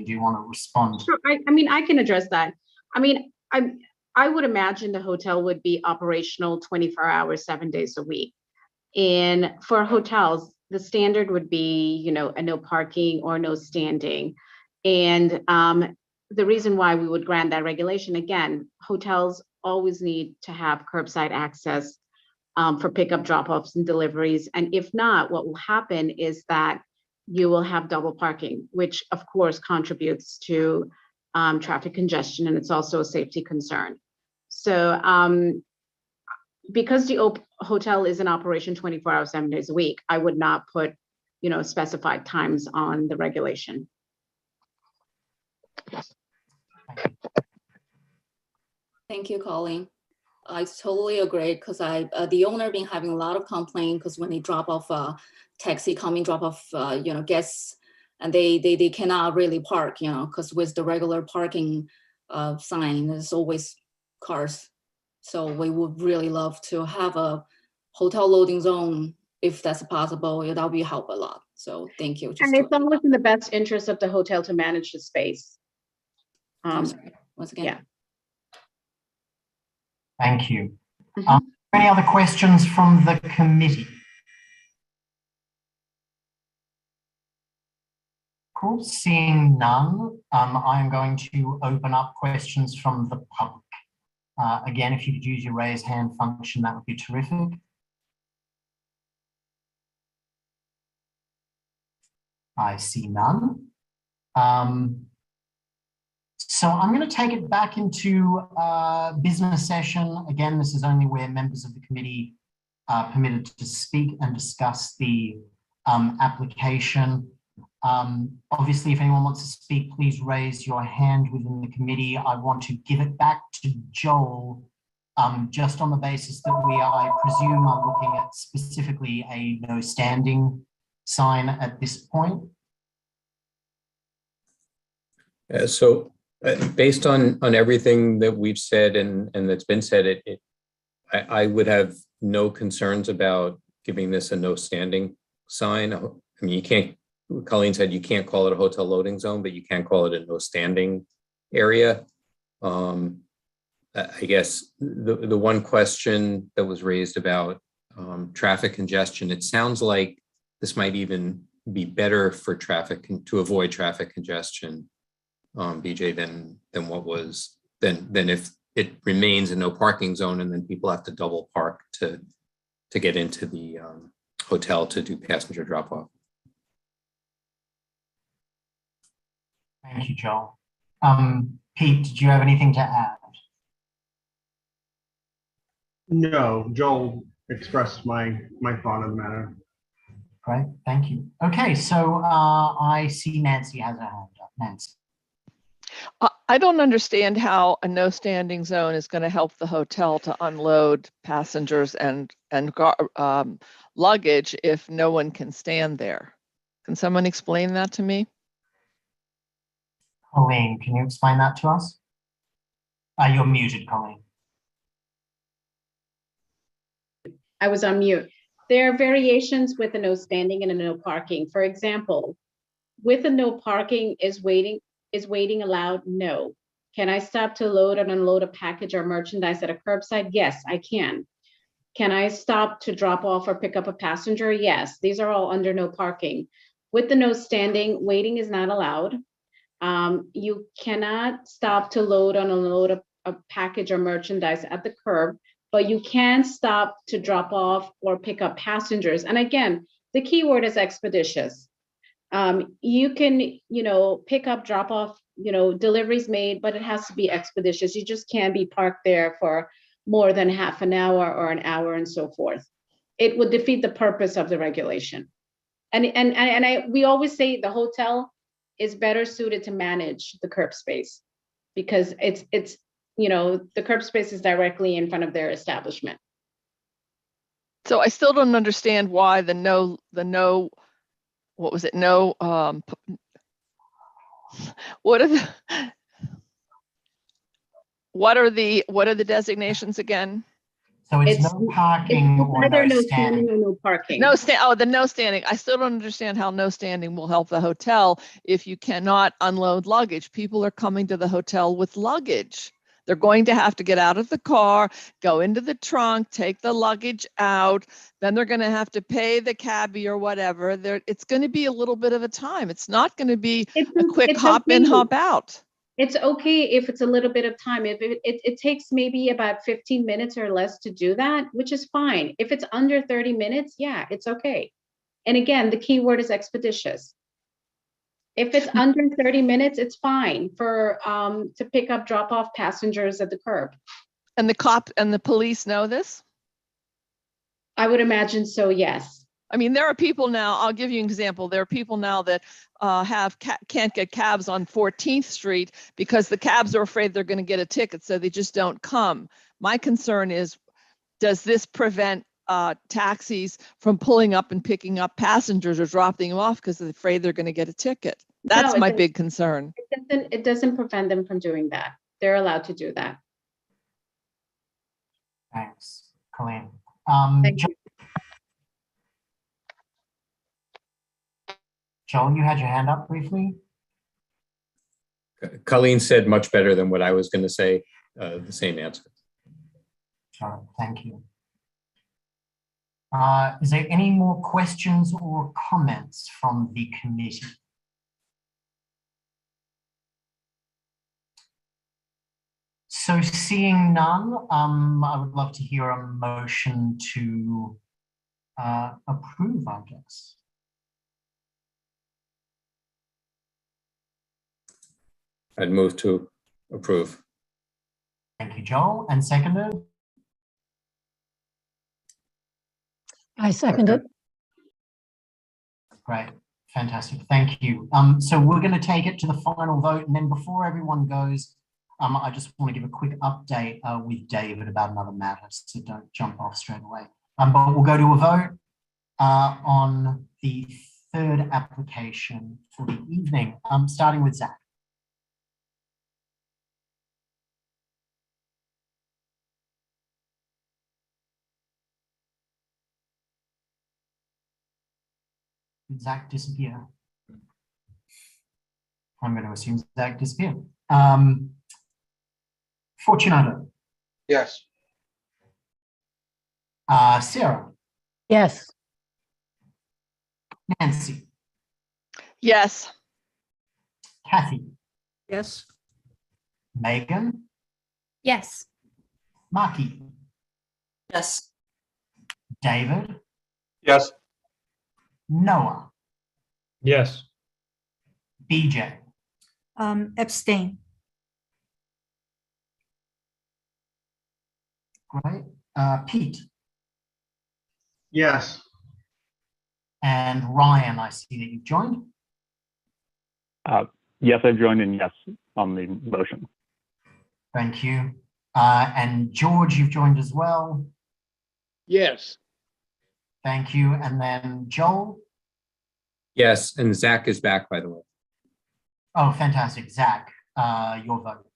do you want to respond? Sure. I can address that. I would imagine the hotel would be operational 24 hours, 7 days a week. And for hotels, the standard would be, a no parking or no standing. And the reason why we would grant that regulation, again, hotels always need to have curbside access for pickup, drop-offs, and deliveries. And if not, what will happen is that you will have double parking, which of course contributes to traffic congestion, and it's also a safety concern. So because the hotel is in operation 24 hours, 7 days a week, I would not put, specified times on the regulation. Thank you, Colleen. I totally agree because the owner been having a lot of complaint because when they drop off taxi drop off guests, and they cannot really park, because with the regular parking sign, there's always cars. So we would really love to have a hotel loading zone if that's possible. That would help a lot. So thank you. And it's always in the best interest of the hotel to manage the space. Once again. Yeah. Thank you. Any other questions from the committee? Cool. Seeing none, I'm going to open up questions from the public. Again, if you could use your raise hand function, that would be terrific. I see none. So I'm going to take it back into business session. Again, this is only where members of the committee are permitted to speak and discuss the application. Obviously, if anyone wants to speak, please raise your hand within the committee. I want to give it back to Joel, just on the basis that we are, I presume, are looking at specifically a no standing sign at this point. So based on everything that we've said and that's been said, I would have no concerns about giving this a no standing sign. I mean, you can't, Colleen said you can't call it a hotel loading zone, but you can call it a no standing area. I guess the one question that was raised about traffic congestion, it sounds like this might even be better for traffic to avoid traffic congestion, BJ, than what was than if it remains a no parking zone and then people have to double park to get into the hotel to do passenger drop off. Thank you, Joel. Pete, did you have anything to add? No, Joel expressed my thought on the matter. Great, thank you. Okay, so I see Nancy has her hand up. Nancy. I don't understand how a no standing zone is going to help the hotel to unload passengers and luggage if no one can stand there. Can someone explain that to me? Colleen, can you explain that to us? You're muted, Colleen. I was on mute. There are variations with a no standing and a no parking. For example, with a no parking, is waiting allowed? No. Can I stop to load and unload a package or merchandise at a curbside? Yes, I can. Can I stop to drop off or pick up a passenger? Yes, these are all under no parking. With the no standing, waiting is not allowed. You cannot stop to load and unload a package or merchandise at the curb, but you can stop to drop off or pick up passengers. And again, the key word is expeditious. You can, pick up, drop off, deliveries made, but it has to be expeditious. You just can't be parked there for more than half an hour or an hour and so forth. It would defeat the purpose of the regulation. And we always say the hotel is better suited to manage the curb space because it's the curb space is directly in front of their establishment. So I still don't understand why the no, what was it? No, what are the designations again? So it's no parking or no standing. Or no parking. The no standing. I still don't understand how no standing will help the hotel if you cannot unload luggage. People are coming to the hotel with luggage. They're going to have to get out of the car, go into the trunk, take the luggage out. Then they're going to have to pay the cabbie or whatever. It's going to be a little bit of a time. It's not going to be a quick hop in, hop out. It's okay if it's a little bit of time. If it takes maybe about 15 minutes or less to do that, which is fine. If it's under 30 minutes, yeah, it's okay. And again, the key word is expeditious. If it's under 30 minutes, it's fine for to pick up, drop off passengers at the curb. And the cop and the police know this? I would imagine so, yes. I mean, there are people now, I'll give you an example. There are people now that can't get cabs on 14th Street because the cabs are afraid they're going to get a ticket, so they just don't come. My concern is, does this prevent taxis from pulling up and picking up passengers or dropping them off because they're afraid they're going to get a ticket? That's my big concern. It doesn't prevent them from doing that. They're allowed to do that. Thanks, Colleen. Thank you. Joel, you had your hand up briefly. Colleen said much better than what I was going to say, the same answer. All right, thank you. Is there any more questions or comments from the committee? So seeing none, I would love to hear a motion to approve, I guess. I'd move to approve. Thank you, Joel. And seconded? I second it. Great, fantastic, thank you. So we're going to take it to the final vote, and then before everyone goes, I just want to give a quick update with David about another matter, so don't jump off straight away. But we'll go to a vote on the third application for the evening, starting with Zach. Did Zach disappear? I'm going to assume Zach disappeared. Fortunato. Yes. Sarah, Yes. Nancy, Yes. Kathy, Yes. Megan, Yes. Marky, Yes. David, Yes. Noah, Yes. BJ. Abstain. Great. Pete Yes. and Ryan, I see that you've joined. Yes, I've joined in yes on the motion. Thank you. And George, you've joined as well. Yes. Thank you. And then Joel. Yes, and Zach is back, by the way. Oh, fantastic. Zach, your vote.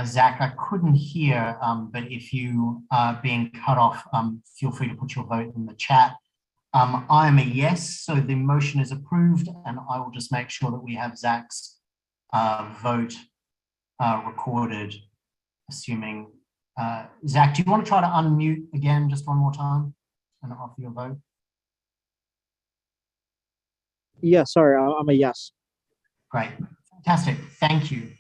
Zach, I couldn't hear, but if you are being cut off, feel free to put your vote in the chat. I am a yes, so the motion is approved, and I will just make sure that we have Zach's vote recorded, assuming. Zach, do you want to try to unmute again just one more time and offer your vote? Yeah, sorry, I'm a yes. Great, fantastic, thank you.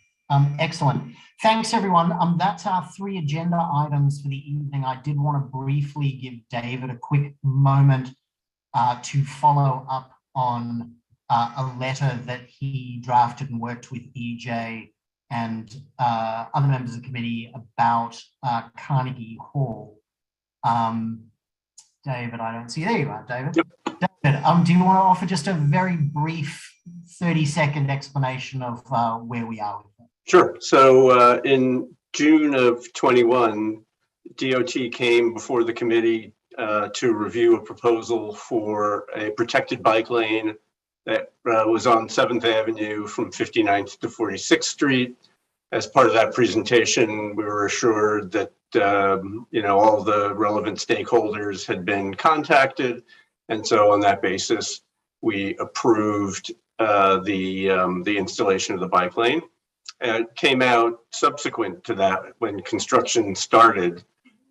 Excellent. Thanks, everyone. That's our 3 agenda items for the evening. I did want to briefly give David a quick moment to follow up on a letter that he drafted and worked with EJ and other members of the committee about Carnegie Hall. David, I don't see. There you are, David. Yep. David, do you want to offer just a very brief 30-second explanation of where we are with it? Sure. So in June of 21, DOT came before the committee to review a proposal for a protected bike lane that was on 7th Avenue from 59th to 46th Street. As part of that presentation, we were assured that all the relevant stakeholders had been contacted, and so on that basis, we approved the installation of the bike lane. And it came out subsequent to that, when construction started,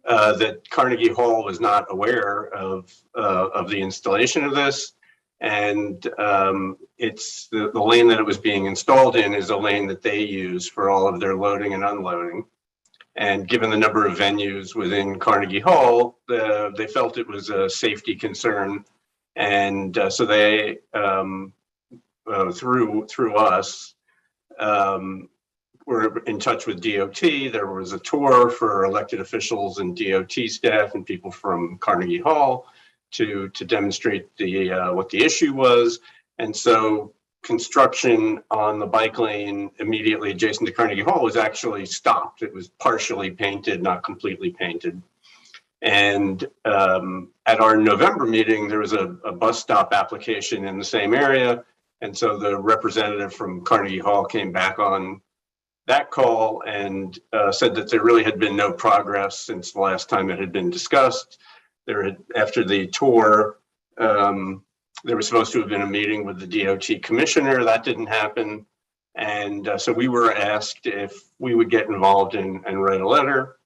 that Carnegie Hall was not aware of the installation of this. And it's the lane that it was being installed in is a lane that they use for all of their loading and unloading. And given the number of venues within Carnegie Hall, they felt it was a safety concern. And so they, through us, were in touch with DOT. There was a tour for elected officials and DOT staff and people from Carnegie Hall to demonstrate what the issue was. And so construction on the bike lane immediately adjacent to Carnegie Hall was actually stopped. It was partially painted, not completely painted. And at our November meeting, there was a bus stop application in the same area. And so the representative from Carnegie Hall came back on that call and said that there really had been no progress since the last time it had been discussed. After the tour, there was supposed to have been a meeting with the DOT commissioner. That didn't happen. And so we were asked if we would get involved and write a letter,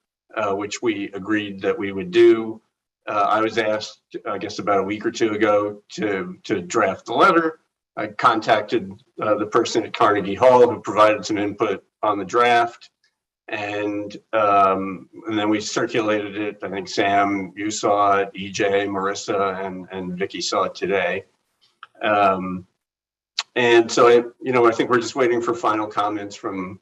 which we agreed that we would do. I was asked, I guess about a week or two ago, to draft the letter. I contacted the person at Carnegie Hall who provided some input on the draft. And then we circulated it. I think Sam, you saw it, EJ, Marissa, and Vicky saw it today. And so I think we're just waiting for final comments from,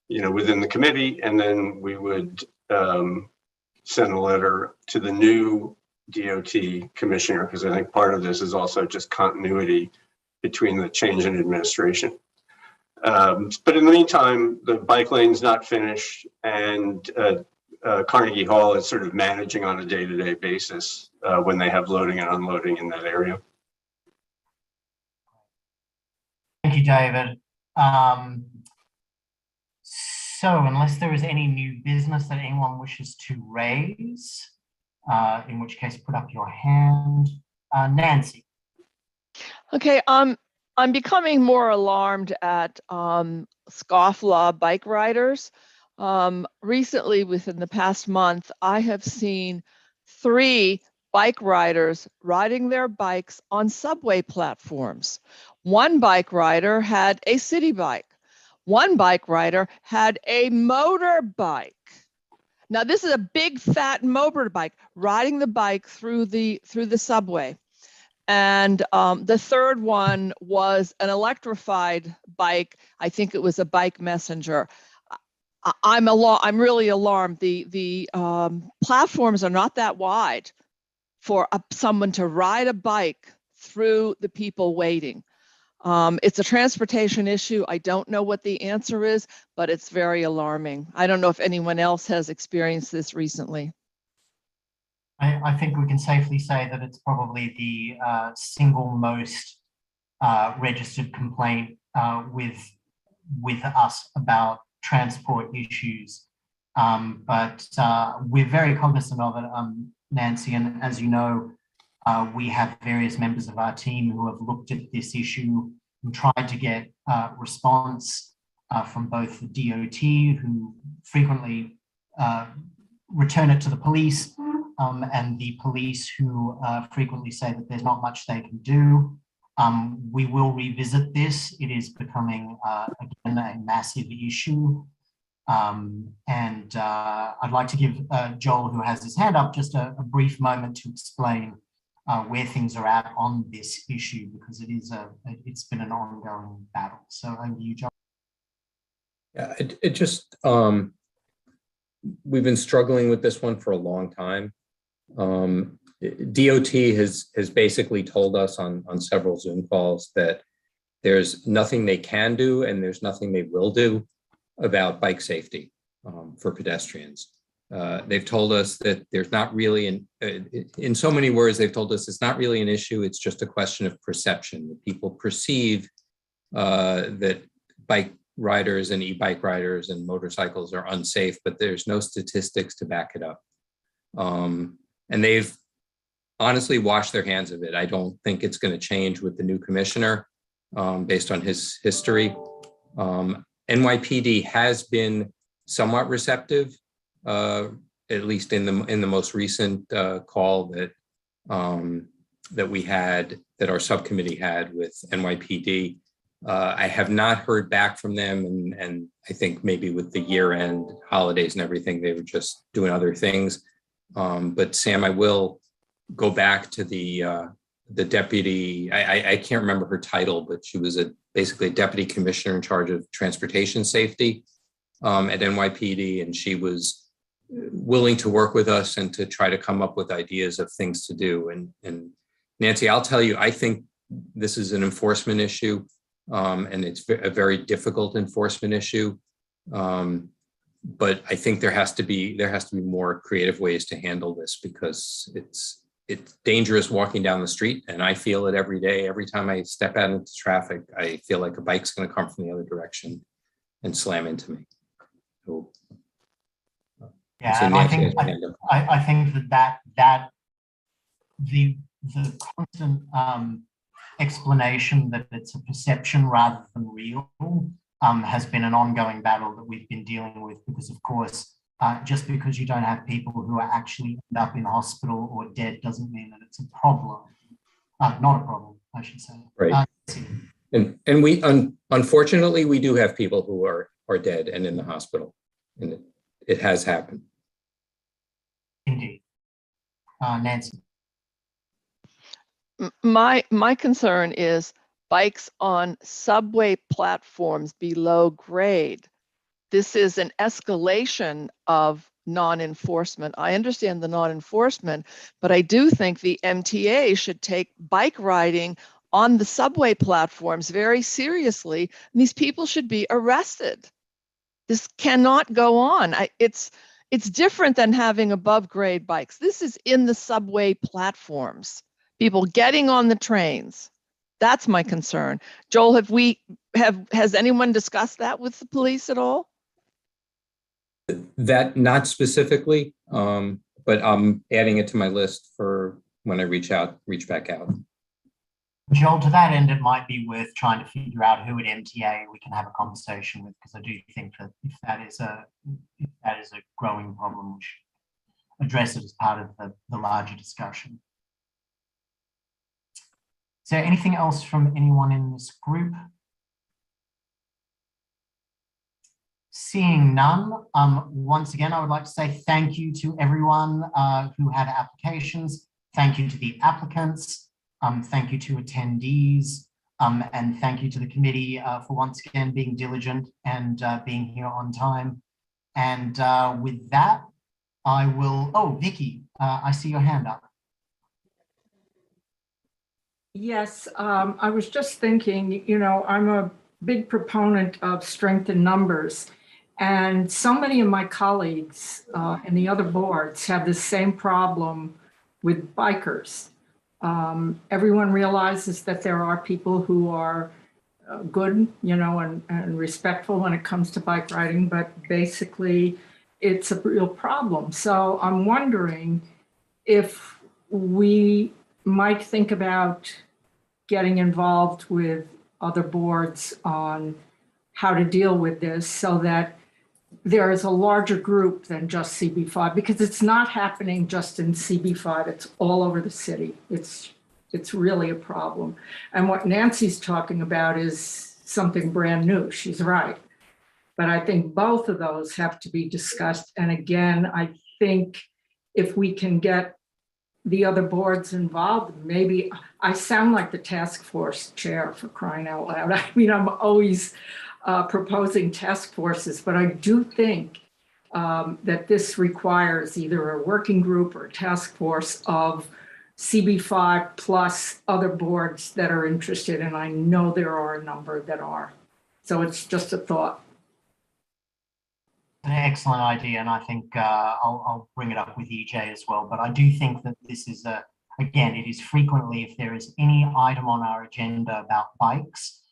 within the committee, and then we would send a letter to the new DOT commissioner, because I think part of this is also just continuity between the change in administration. But in the meantime, the bike lane's not finished, and Carnegie Hall is sort of managing on a day-to-day basis when they have loading and unloading in that area. Thank you, David. So unless there is any new business that anyone wishes to raise, in which case put up your hand. Nancy. Okay, I'm becoming more alarmed at scofflaw bike riders. Recently, within the past month, I have seen 3 bike riders riding their bikes on subway platforms. One bike rider had a city bike. One bike rider had a motorbike. Now, this is a big fat motorbike riding the bike through the subway. And the third one was an electrified bike. I think it was a bike messenger. I'm really alarmed. The platforms are not that wide for someone to ride a bike through the people waiting. It's a transportation issue. I don't know what the answer is, but it's very alarming. I don't know if anyone else has experienced this recently. I think we can safely say that it's probably the single most registered complaint with us about transport issues. But we're very cognizant of it, Nancy, and as you know, we have various members of our team who have looked at this issue and tried to get response from both the DOT, who frequently return it to the police, and the police who frequently say that there's not much they can do. We will revisit this. It is becoming, again, a massive issue. And I'd like to give Joel, who has his hand up, just a brief moment to explain where things are at on this issue, because it's been an ongoing battle. So over to you, Joel. Yeah, it just, we've been struggling with this one for a long time. DOT has basically told us on several Zoom calls that there's nothing they can do and there's nothing they will do about bike safety for pedestrians. They've told us that there's not really, in so many words, they've told us it's not really an issue. It's just a question of perception. That people perceive that bike riders and e-bike riders and motorcycles are unsafe, but there's no statistics to back it up. And they've honestly washed their hands of it. I don't think it's going to change with the new commissioner based on his history. NYPD has been somewhat receptive, at least in the most recent call that we had, that our subcommittee had with NYPD. I have not heard back from them, and I think maybe with the year-end holidays and everything, they were just doing other things. But Sam, I will go back to the deputy. I can't remember her title, but she was basically a deputy commissioner in charge of transportation safety at NYPD, and she was willing to work with us and to try to come up with ideas of things to do. And Nancy, I'll tell you, I think this is an enforcement issue, and it's a very difficult enforcement issue. But I think there has to be more creative ways to handle this, because it's dangerous walking down the street, and I feel it every day. Every time I step out into traffic, I feel like a bike's going to come from the other direction and slam into me. So, yeah, and I think that the constant explanation that it's a perception rather than real has been an ongoing battle that we've been dealing with, because of course, just because you don't have people who are actually end up in hospital or dead doesn't mean that it's a problem. Not a problem, I should say. Right. And we unfortunately we do have people who are dead and in the hospital, and it has happened. Indeed. Nancy. My concern is bikes on subway platforms below grade. This is an escalation of non-enforcement. I understand the non-enforcement, but I do think the MTA should take bike riding on the subway platforms very seriously. And these people should be arrested. This cannot go on. It's different than having above grade bikes. This is in the subway platforms, people getting on the trains. That's my concern. Joel, has anyone discussed that with the police at all? That not specifically, but I'm adding it to my list for when I reach back out. Joel, to that end, it might be worth trying to figure out who at MTA we can have a conversation with, because I do think that if that is a growing problem, we should address it as part of the larger discussion. Is there anything else from anyone in this group? Seeing none, once again, I would like to say thank you to everyone who had applications. Thank you to the applicants. Thank you to attendees. And thank you to the committee for once again being diligent and being here on time. And with that, I will, oh, Vicky, I see your hand up. Yes, I was just thinking, you know, I'm a big proponent of strength in numbers. And so many of my colleagues and the other boards have the same problem with bikers. Everyone realizes that there are people who are good, you know, and respectful when it comes to bike riding, but basically it's a real problem. So I'm wondering if we might think about getting involved with other boards on how to deal with this so that there is a larger group than just CB5, because it's not happening just in CB5, it's all over the city. It's really a problem. And what Nancy's talking about is something brand new, she's right. But I think both of those have to be discussed. And again, I think if we can get the other boards involved, maybe I sound like the task force chair, for crying out loud. I mean, I'm always proposing task forces, but I do think that this requires either a working group or a task force of CB5 plus other boards that are interested. And I know there are a number that are. So it's just a thought. An excellent idea, and I think I'll bring it up with EJ as well. But I do think that this is again, it is frequently, if there is any item on our agenda about bikes,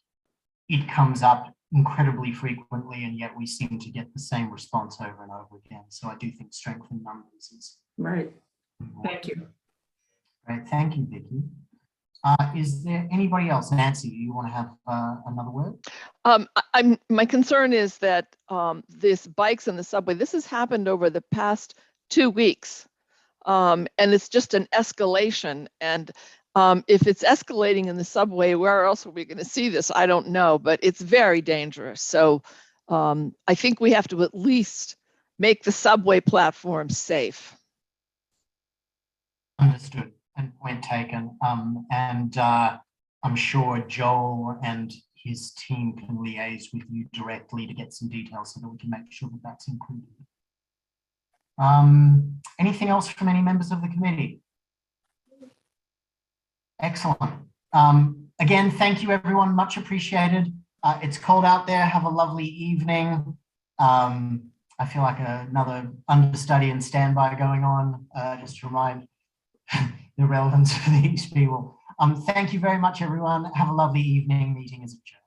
it comes up incredibly frequently, and yet we seem to get the same response over and over again. So I do think strength in numbers is right. Thank you. Great, thank you, Vicky. Is there anybody else? Nancy, do you want to have another word? My concern is that this bikes in the subway, this has happened over the past 2 weeks. And it's just an escalation. And if it's escalating in the subway, where else are we going to see this? I don't know, but it's very dangerous. So I think we have to at least make the subway platform safe. Understood and point taken. I'm sure Joel and his team can liaise with you directly to get some details so that we can make sure that that's included. Anything else from any members of the committee? Excellent. Again, thank you everyone, much appreciated. It's cold out there, have a lovely evening. I feel like another understudy and standby going on, just to remind the relevance of these people. Thank you very much, everyone. Have a lovely evening. Meeting is adjourned.